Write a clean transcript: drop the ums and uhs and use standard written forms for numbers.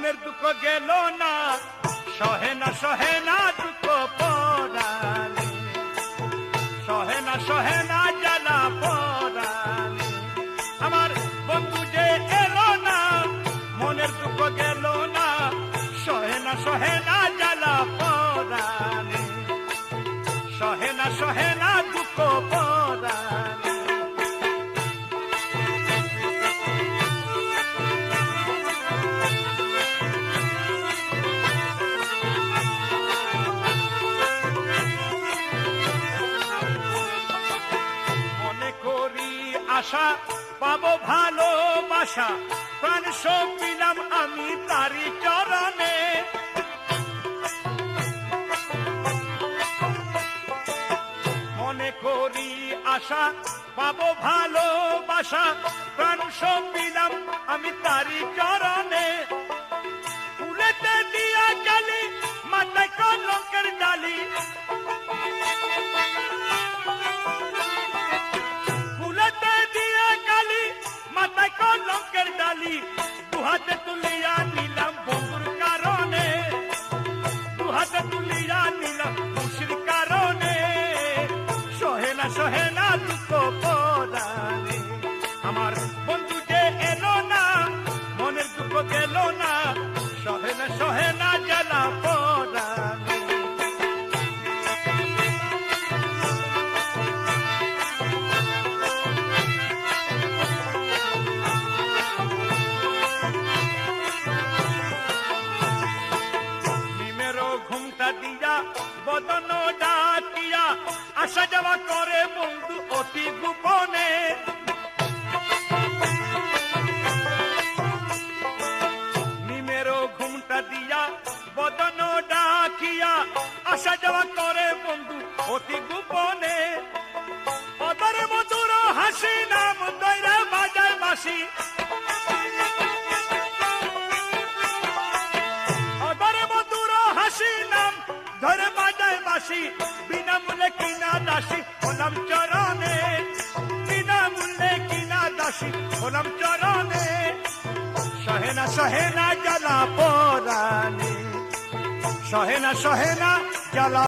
মনের দুঃখ গেল না, সহে না দুঃখ পরাণে, সহে না জ্বালা পরাণে। আমার বন্ধু যে এলো না, মনের দুঃখ গেল না, সহে না জ্বালা পরাণে, সহে না দুঃখ পরাণে। আশা পাবো ভালোবাসা, প্রাণ সব দিলাম আমি তারি চরণে। মনে করি আশা পাবো ভালোবাসা, প্রাণ সব দিলাম আমি তারি চরণে। ফুলেতে দিয়া জালি, মাথায় কলঙ্কের ডালি, মাথায় কলঙ্কের ডালি, দুহাতে তুলিয়া নিলাম বন্ধুর কারণে, দুহাতে তুলিয়া নিলাম খুশির কারণে। সহে না দুঃখ পরাণে। আমার বন্ধু যে এলো না, মনের দুঃখ গেল না, সহে না জ্বালা পরাণে। বদন ডাকিয়া আসা যাওয়া করে বন্ধু অতি গোপনে। নিমেরও ঘুমটা দিয়া বদন ডাকিয়া আসা যাওয়া করে বন্ধু অতি গোপনে। অদরে মধুর হাসি নাম দৈরা বাজায় বাসি, অদরে মধুর হাসি নাম ধরে বাজায় বাসি। বিনামূল্যে কিনা দাসী হলাম চরণে, বিনামূল্যে কিনা দাসী হলাম চরণে। সহে না জ্বালা পরাণে, সহে না জ্বালা